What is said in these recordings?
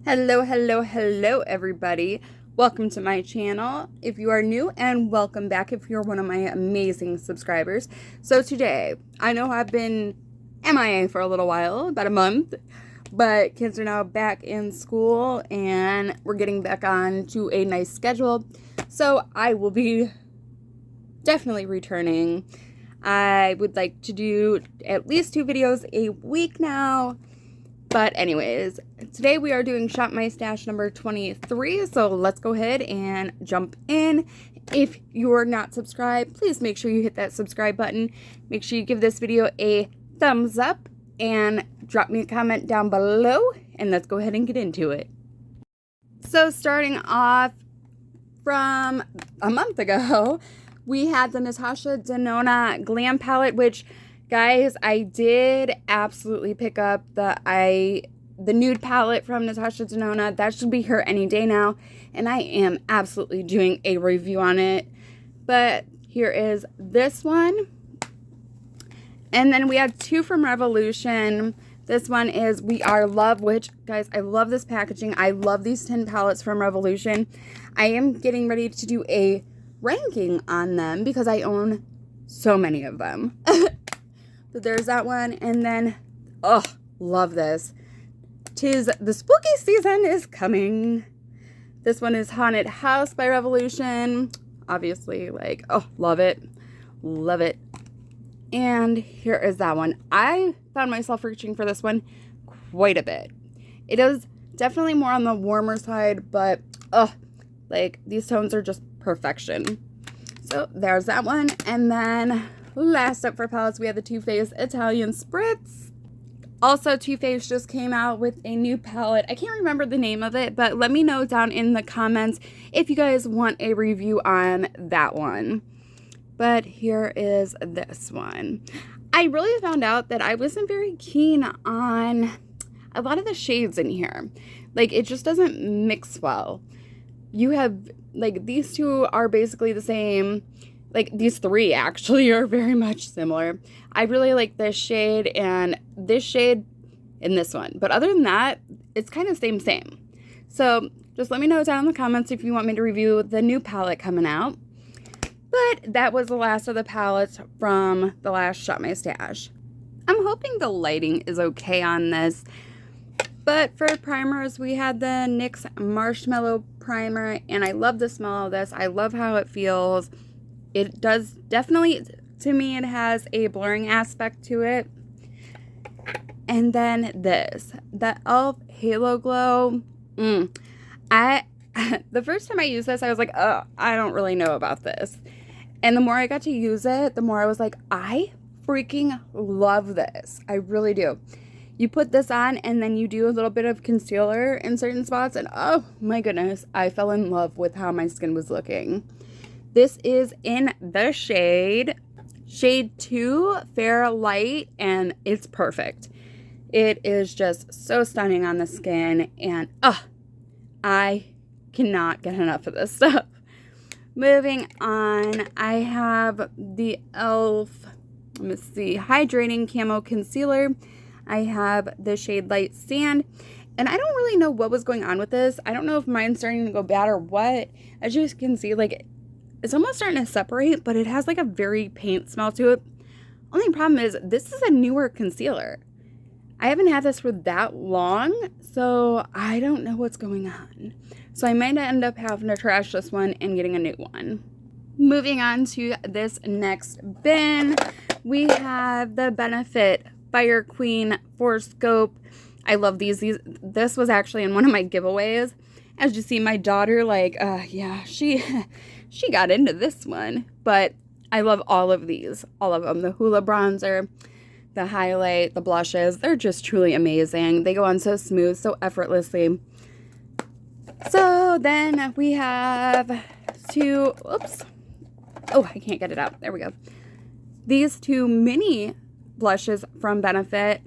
Hello, hello, hello, everybody. Welcome to my channel if you are new, and welcome back if you're one of my amazing subscribers. So today, I know I've been MIA for a little while, about a month, but kids are now back in school and we're getting back on to a nice schedule. So I will be definitely returning. I would like to do at least 2 videos a week now. But anyways, today we are doing Shop My Stash number 23, so let's go ahead and jump in. If you're not subscribed, please make sure you hit that subscribe button. Make sure you give this video a thumbs up and drop me a comment down below, and let's go ahead and get into it. So starting off from a month ago, we had the Natasha Denona Glam Palette, which, guys, I did absolutely pick up the nude palette from Natasha Denona. That should be here any day now, and I am absolutely doing a review on it. But here is this one. And then we had 2 from Revolution. This one is We Are Love, which, guys, I love this packaging. I love these 10 palettes from Revolution. I am getting ready to do a ranking on them because I own so many of them. So there's that one. And then, oh, love this. 'Tis the Spooky Season is Coming. This one is Haunted House by Revolution. Obviously, like, oh, love it. Love it. And here is that one. I found myself reaching for this one quite a bit. It is definitely more on the warmer side, but, oh, like, these tones are just perfection. So there's that one. And then last up for palettes, we have the Too Faced Italian Spritz. Also, Too Faced just came out with a new palette. I can't remember the name of it, but let me know down in the comments if you guys want a review on that one. But here is this one. I really found out that I wasn't very keen on a lot of the shades in here. Like, it just doesn't mix well. You have, like, these 2 are basically the same. Like, these 3 actually are very much similar. I really like this shade and this one. But other than that, it's kind of same. So just let me know down in the comments if you want me to review the new palette coming out. But that was the last of the palettes from the last Shop My Stash. I'm hoping the lighting is okay on this. But for primers, we had the NYX Marshmallow Primer, and I love the smell of this. I love how it feels. It does definitely, to me, it has a blurring aspect to it. And then this, the e.l.f. Halo Glow. The first time I used this, I was like, oh, I don't really know about this. And the more I got to use it, the more I was like, I freaking love this. I really do. You put this on and then you do a little bit of concealer in certain spots, and oh my goodness, I fell in love with how my skin was looking. This is in the shade 2 Fair Light, and it's perfect. It is just so stunning on the skin, and I cannot get enough of this stuff. Moving on, I have the e.l.f. let me see, Hydrating Camo Concealer. I have the shade Light Sand, and I don't really know what was going on with this. I don't know if mine's starting to go bad or what. As you can see, like, it's almost starting to separate, but it has like a very paint smell to it. Only problem is this is a newer concealer. I haven't had this for that long, so I don't know what's going on. So I might end up having to trash this one and getting a new one. Moving on to this next bin, we have the Benefit Fire Queen Force Scope. I love these. This was actually in one of my giveaways. As you see, my daughter, like, yeah, she got into this one. But I love all of these, all of them. The Hoola Bronzer, the highlight, the blushes, they're just truly amazing. They go on so smooth, so effortlessly. So then we have 2, oops. Oh, I can't get it out. There we go. These 2 mini blushes from Benefit.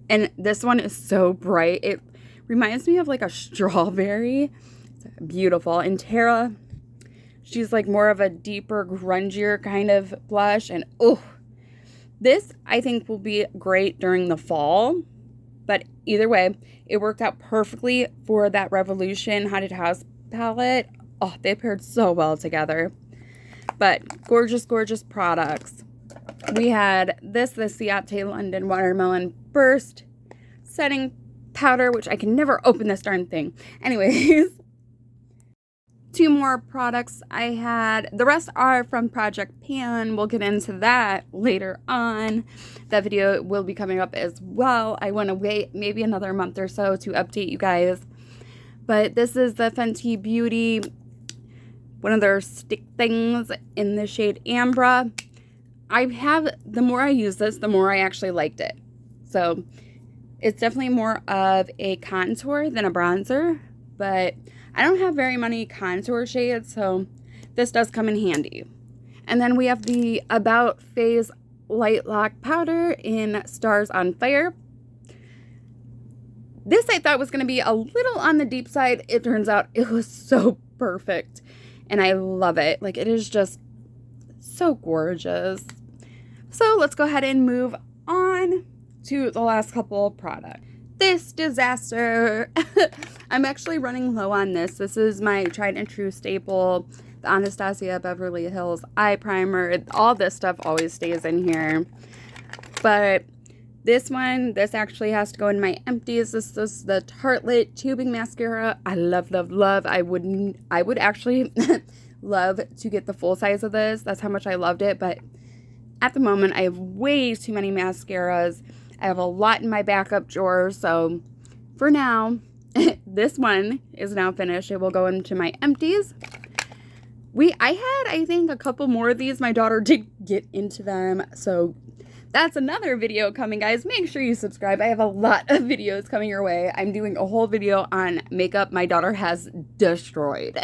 And this one is so bright. It reminds me of like a strawberry. It's beautiful. And Tara, she's like more of a deeper, grungier kind of blush. And oh, this I think will be great during the fall. But either way, it worked out perfectly for that Revolution Haunted House palette. Oh, they paired so well together. But gorgeous, gorgeous products. We had the Ciate London Watermelon Burst setting powder, which I can never open this darn thing. Anyways, 2 more products I had. The rest are from Project Pan. We'll get into that later on. That video will be coming up as well. I want to wait maybe another month or so to update you guys. But this is the Fenty Beauty, one of their stick things in the shade Ambra. The more I use this, the more I actually liked it. So it's definitely more of a contour than a bronzer, but I don't have very many contour shades, so this does come in handy. And then we have the About Face Light Lock Powder in Stars on Fire. This I thought was going to be a little on the deep side. It turns out it was so perfect, and I love it. Like, it is just so gorgeous. So let's go ahead and move on to the last couple of products. This disaster. I'm actually running low on this. This is my tried and true staple, the Anastasia Beverly Hills eye primer. All this stuff always stays in here. But this actually has to go in my empties. This is the Tartelette Tubing Mascara. I love, love, love. I would actually love to get the full size of this. That's how much I loved it. But at the moment, I have way too many mascaras. I have a lot in my backup drawer, so for now, this one is now finished. It will go into my empties. I had, I think, a couple more of these. My daughter did get into them, so that's another video coming, guys. Make sure you subscribe. I have a lot of videos coming your way. I'm doing a whole video on makeup my daughter has destroyed.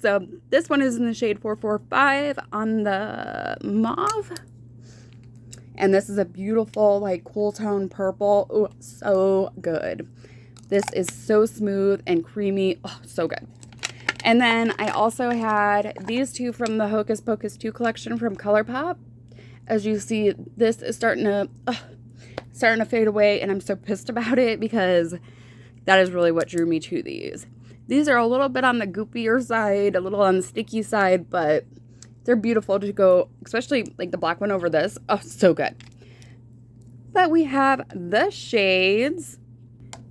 So this one is in the shade 445 on the mauve. And this is a beautiful, like, cool tone purple. Oh, so good. This is so smooth and creamy. Oh, so good. And then I also had these two from the Hocus Pocus 2 collection from ColourPop. As you see, this is starting to fade away, and I'm so pissed about it because that is really what drew me to these. These are a little bit on the goopier side, a little on the sticky side, but they're beautiful to go, especially like the black one over this. Oh, so good. But we have the shades.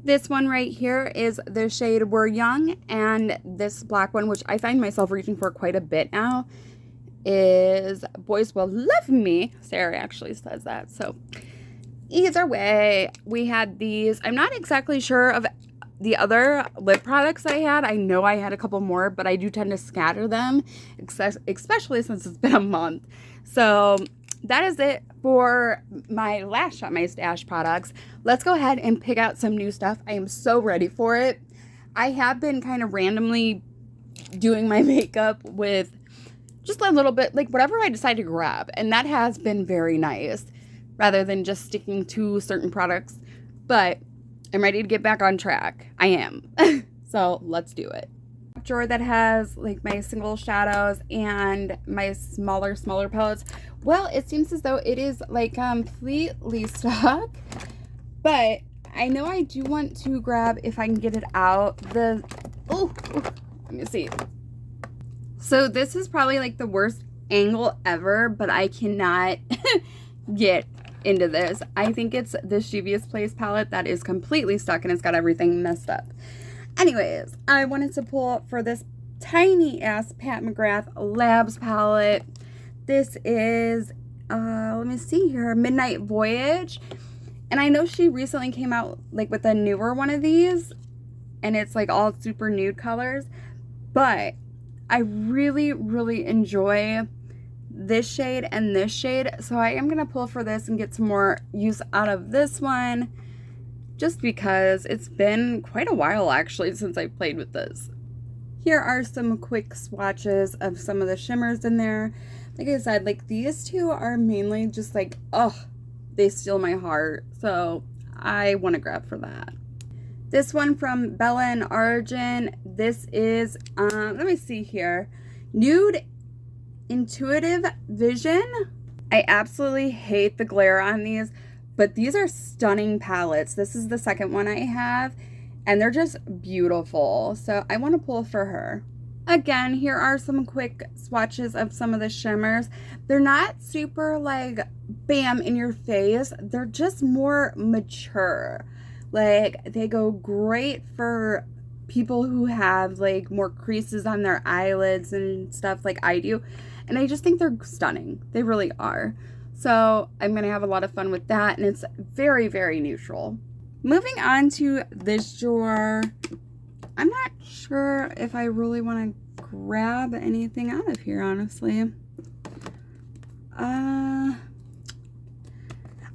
This one right here is the shade We're Young, and this black one, which I find myself reaching for quite a bit now, is Boys Will Love Me. Sarah actually says that. So either way, we had these. I'm not exactly sure of the other lip products I had. I know I had a couple more, but I do tend to scatter them, especially since it's been a month. So that is it for my last Shop My Stash products. Let's go ahead and pick out some new stuff. I am so ready for it. I have been kind of randomly doing my makeup with just a little bit, like whatever I decide to grab. And that has been very nice rather than just sticking to certain products. But I'm ready to get back on track. I am. So let's do it. Drawer that has like my single shadows and my smaller palettes. Well, it seems as though it is like completely stuck. But I know I do want to grab, if I can get it out, let me see. So this is probably like the worst angle ever, but I cannot get into this. I think it's the Devious Place palette that is completely stuck and it's got everything messed up. Anyways, I wanted to pull for this tiny ass Pat McGrath Labs palette. This is, let me see here, Midnight Voyage. And I know she recently came out like with a newer one of these, and it's like all super nude colors, but I really, really enjoy this shade and this shade, so I am gonna pull for this and get some more use out of this one, just because it's been quite a while actually since I played with this. Here are some quick swatches of some of the shimmers in there. Like I said, like these two are mainly just like, oh, they steal my heart, so I want to grab for that. This one from Bella and Arjun. This is let me see here, Nude Intuitive Vision. I absolutely hate the glare on these, But these are stunning palettes. This is the second one I have, and they're just beautiful. So I want to pull for her. Again, here are some quick swatches of some of the shimmers. They're not super like bam in your face. They're just more mature. Like they go great for people who have like more creases on their eyelids and stuff like I do. And I just think they're stunning. They really are. So I'm going to have a lot of fun with that. And it's very, very neutral. Moving on to this drawer. I'm not sure if I really want to grab anything out of here, honestly.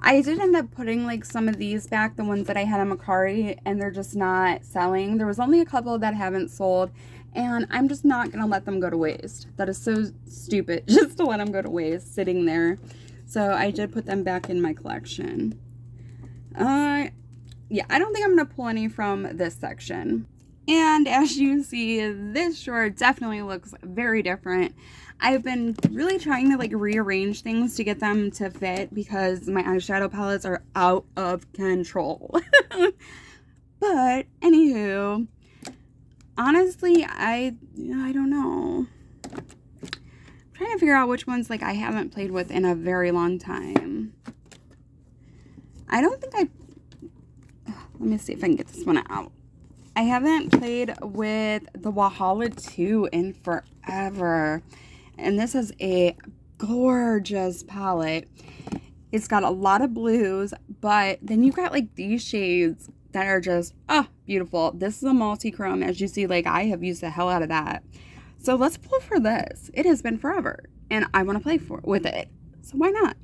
I did end up putting like some of these back, the ones that I had on Macari, and they're just not selling. There was only a couple that haven't sold, and I'm just not going to let them go to waste. That is so stupid just to let them go to waste sitting there. So I did put them back in my collection. Yeah, I don't think I'm going to pull any from this section. And as you see, this drawer definitely looks very different. I've been really trying to like rearrange things to get them to fit because my eyeshadow palettes are out of control. But anywho, honestly, I don't know. I'm trying to figure out which ones like I haven't played with in a very long time. I don't think let me see if I can get this one out. I haven't played with the Wahala 2 in forever. And this is a gorgeous palette. It's got a lot of blues, but then you got like these shades that are just, beautiful. This is a multi-chrome. As you see, like I have used the hell out of that. So let's pull for this. It has been forever and I want to play with it. So why not?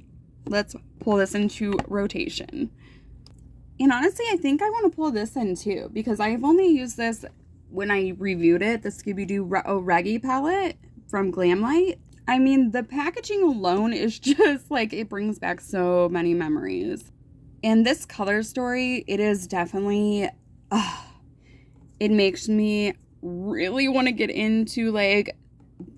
Let's pull this into rotation. And honestly, I think I want to pull this in too, because I have only used this when I reviewed it, the Scooby-Doo Reggae palette from Glamlight. I mean, the packaging alone is just like, it brings back so many memories. And this color story, it is definitely, it makes me really want to get into like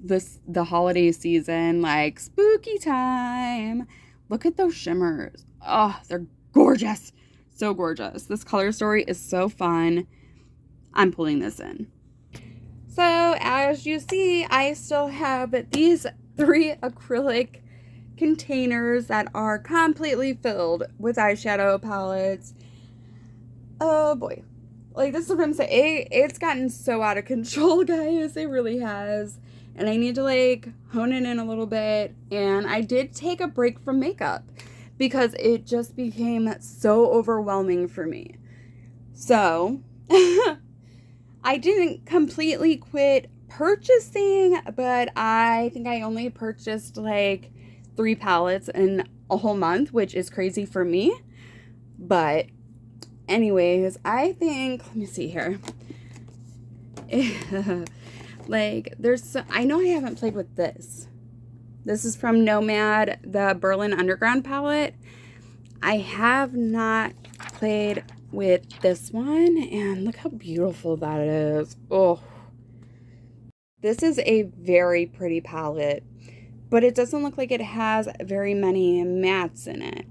the holiday season, like spooky time. Look at those shimmers. Oh, they're gorgeous. So gorgeous. This color story is so fun. I'm pulling this in. So as you see, I still have these 3 acrylic containers that are completely filled with eyeshadow palettes. Oh boy. Like, this is what I'm saying. It's gotten so out of control, guys. It really has. And I need to like hone it in a little bit. And I did take a break from makeup because it just became so overwhelming for me. So, I didn't completely quit purchasing, but I think I only purchased like 3 palettes in a whole month, which is crazy for me. But anyways, I think, let me see here. Like, I know I haven't played with this. This is from Nomad, the Berlin Underground palette. I have not played with this one, and look how beautiful that is. Oh, this is a very pretty palette, but it doesn't look like it has very many mattes in it.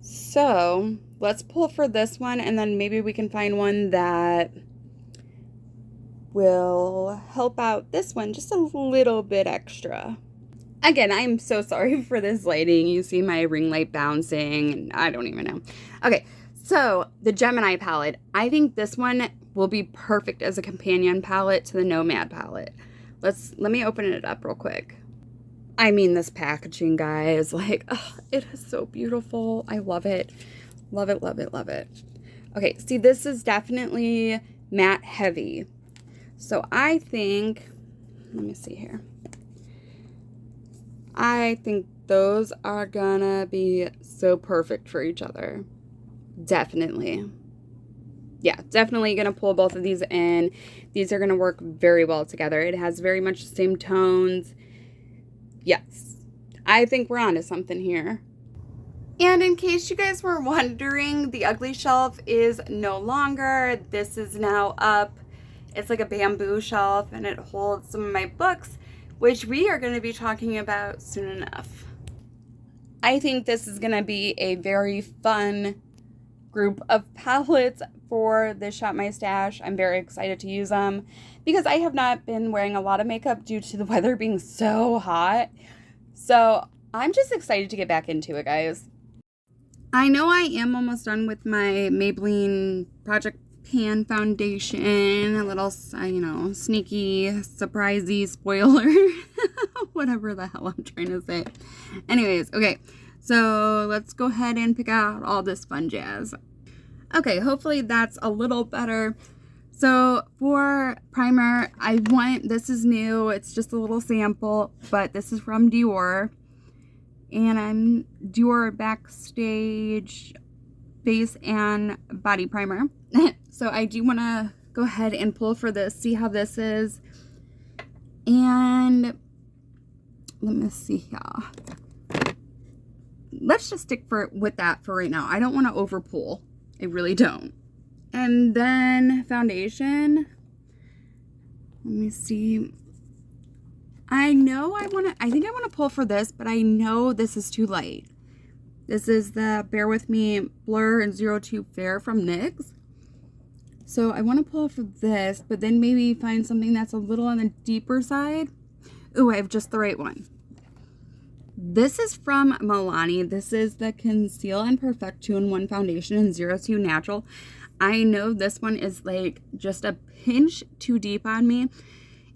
So let's pull for this one, and then maybe we can find one that will help out this one just a little bit extra. Again, I'm so sorry for this lighting. You see my ring light bouncing. I don't even know. Okay, so the Gemini palette. I think this one will be perfect as a companion palette to the Nomad palette. Let me open it up real quick. I mean, this packaging, guys, like, oh, it is so beautiful. I love it. Love it, love it, love it. Okay, see, this is definitely matte heavy. So I think, let me see here. I think those are gonna be so perfect for each other. Definitely. Yeah, definitely gonna pull both of these in. These are gonna work very well together. It has very much the same tones. Yes, I think we're onto something here. And in case you guys were wondering, the ugly shelf is no longer. This is now up. It's like a bamboo shelf, and it holds some of my books, which we are going to be talking about soon enough. I think this is going to be a very fun group of palettes for this Shop My Stash. I'm very excited to use them because I have not been wearing a lot of makeup due to the weather being so hot. So I'm just excited to get back into it, guys. I know I am almost done with my Maybelline Project Pan foundation. A little, sneaky, surprisey spoiler. Whatever the hell I'm trying to say. Anyways, okay. So let's go ahead and pick out all this fun jazz. Okay, hopefully that's a little better. So for primer, this is new. It's just a little sample, but this is from Dior. And I'm Dior Backstage Face and Body Primer. So I do want to go ahead and pull for this, see how this is. And let me see here. Let's just stick with that for right now. I don't want to over pull. I really don't. And then foundation. Let me see. I think I want to pull for this, but I know this is too light. This is the Bear With Me Blur and 02 Fair from NYX. So I want to pull for this, but then maybe find something that's a little on the deeper side. Ooh, I have just the right one. This is from Milani. This is the Conceal and Perfect 2-in-1 Foundation in 02 Natural. I know this one is like just a pinch too deep on me.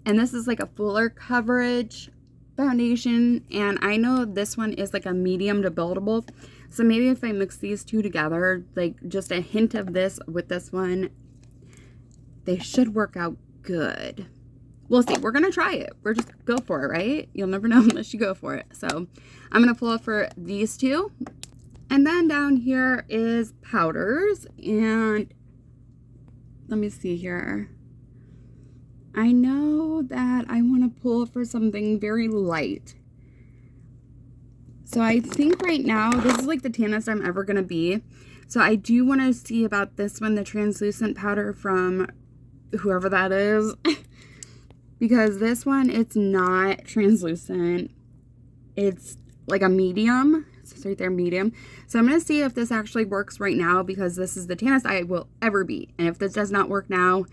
And this is like a fuller coverage foundation. And I know this one is like a medium to buildable. So maybe if I mix these two together, like just a hint of this with this one, they should work out good. We'll see. We're going to try it. We're just go for it, right? You'll never know unless you go for it. So I'm going to pull up for these two. And then down here is powders. And let me see here. I know that I want to pull for something very light. So I think right now, this is like the tannest I'm ever going to be. So I do want to see about this one, the translucent powder from whoever that is. Because this one, it's not translucent. It's like a medium. It's right there, medium. So I'm going to see if this actually works right now because this is the tannest I will ever be. And if this does not work now,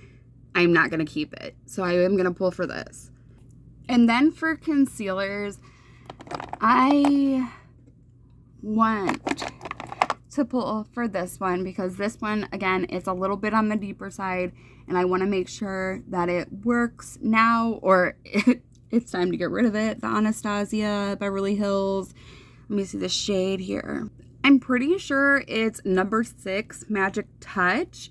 I'm not going to keep it. So I am going to pull for this. And then for concealers, I want to pull for this one because this one, again, is a little bit on the deeper side. And I want to make sure that it works now or it's time to get rid of it. The Anastasia Beverly Hills. Let me see the shade here. I'm pretty sure it's number 6 Magic Touch.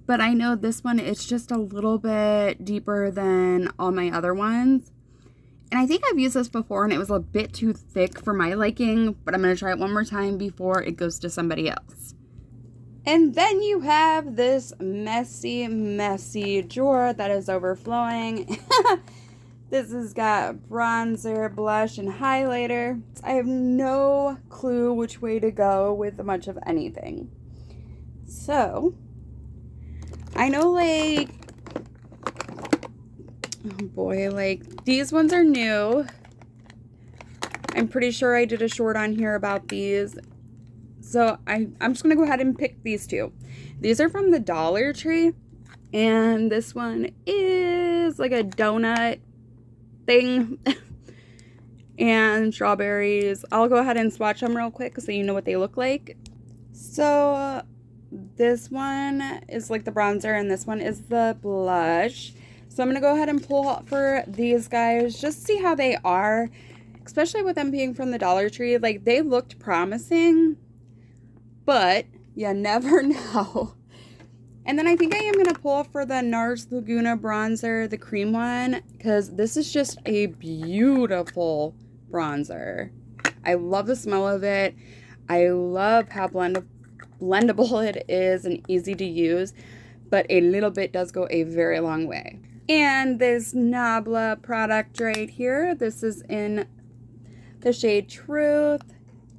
But I know this one, it's just a little bit deeper than all my other ones. And I think I've used this before and it was a bit too thick for my liking. But I'm going to try it one more time before it goes to somebody else. And then you have this messy, messy drawer that is overflowing. This has got bronzer, blush, and highlighter. I have no clue which way to go with much of anything. So I know, like, oh boy, like, these ones are new. I'm pretty sure I did a short on here about these. So I'm just going to go ahead and pick these two. These are from the Dollar Tree. And this one is like a donut thing. And strawberries. I'll go ahead and swatch them real quick so you know what they look like. So this one is like the bronzer and this one is the blush. So I'm going to go ahead and pull for these guys. Just see how they are. Especially with them being from the Dollar Tree. Like, they looked promising. But you never know. And then I think I am going to pull for the NARS Laguna bronzer, the cream one. Because this is just a beautiful bronzer. I love the smell of it. I love how blendable it is and easy to use. But a little bit does go a very long way. And this Nabla product right here. This is in the shade Truth.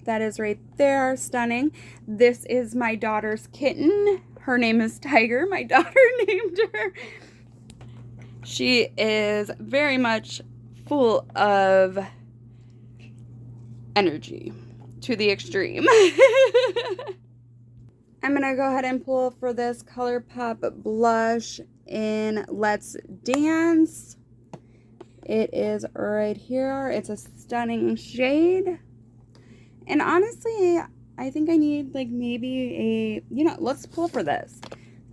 That is right there. Stunning. This is my daughter's kitten. Her name is Tiger. My daughter named her. She is very much full of energy. to the extreme. I'm going to go ahead and pull for this ColourPop blush in Let's Dance. It is right here. It's a stunning shade. And honestly, I think I need like maybe let's pull for this.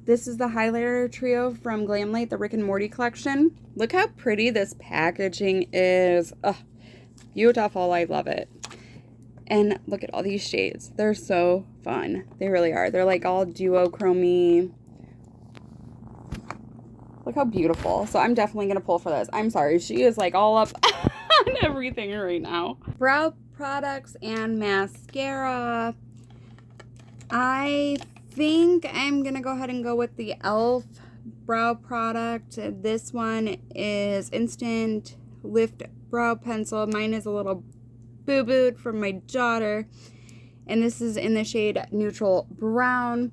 This is the highlighter trio from Glamlite, the Rick and Morty collection. Look how pretty this packaging is. Ugh, beautiful. I love it. And look at all these shades. They're so fun. They really are. They're like all duochrome-y. Look how beautiful. So I'm definitely going to pull for this. I'm sorry. She is like all up on everything right now. Brow products and mascara. I think I'm going to go ahead and go with the e.l.f. brow product. This one is Instant Lift Brow Pencil. Mine is a little boo-booed from my daughter. And this is in the shade Neutral Brown.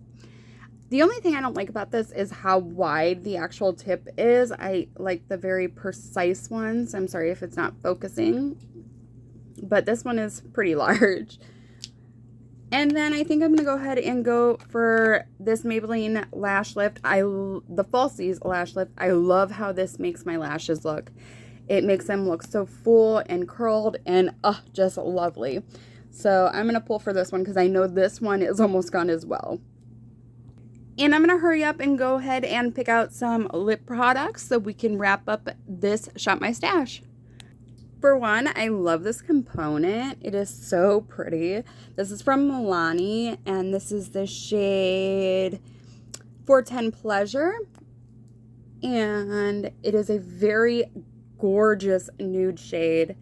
The only thing I don't like about this is how wide the actual tip is. I like the very precise ones. I'm sorry if it's not focusing, but this one is pretty large. And then I think I'm going to go ahead and go for this Maybelline Lash Lift. The Falsies Lash Lift. I love how this makes my lashes look. It makes them look so full and curled and just lovely. So I'm going to pull for this one because I know this one is almost gone as well. And I'm going to hurry up and go ahead and pick out some lip products so we can wrap up this Shop My Stash. For one, I love this component. It is so pretty. This is from Milani, and this is the shade 410 Pleasure. And it is a very gorgeous nude shade.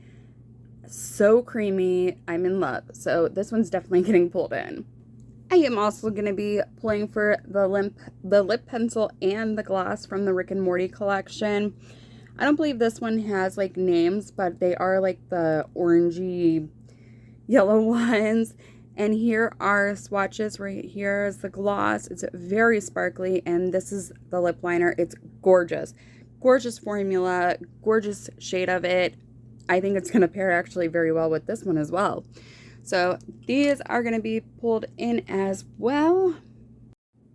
So creamy. I'm in love. So this one's definitely getting pulled in. I am also going to be pulling for the lip pencil and the gloss from the Rick and Morty collection. I don't believe this one has like names, but they are like the orangey yellow ones. And here are swatches. Right here is the gloss. It's very sparkly, and this is the lip liner. It's gorgeous. Gorgeous formula, gorgeous shade of it. I think it's going to pair actually very well with this one as well. So these are going to be pulled in as well.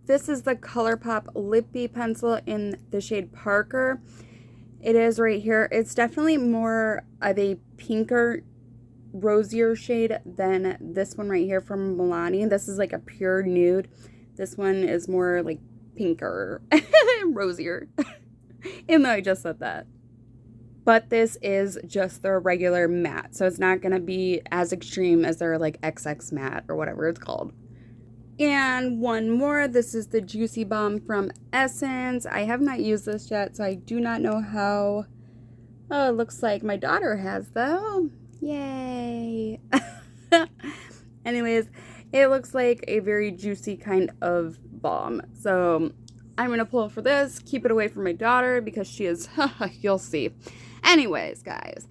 This is the ColourPop Lippy Pencil in the shade Parker. It is right here. It's definitely more of a pinker, rosier shade than this one right here from Milani. This is like a pure nude. This one is more like pinker, rosier. Even though I just said that. But this is just their regular matte, so it's not going to be as extreme as their like XX matte or whatever it's called. And one more, this is the Juicy Bomb from Essence. I have not used this yet, so I do not know how it looks like. My daughter has though. Yay! Anyways, it looks like a very juicy kind of balm. So I'm going to pull for this, keep it away from my daughter because she is, you'll see. Anyways, guys,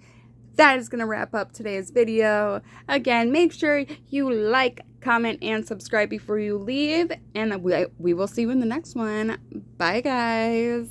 that is going to wrap up today's video. Again, make sure you like, comment, and subscribe before you leave. And we will see you in the next one. Bye, guys.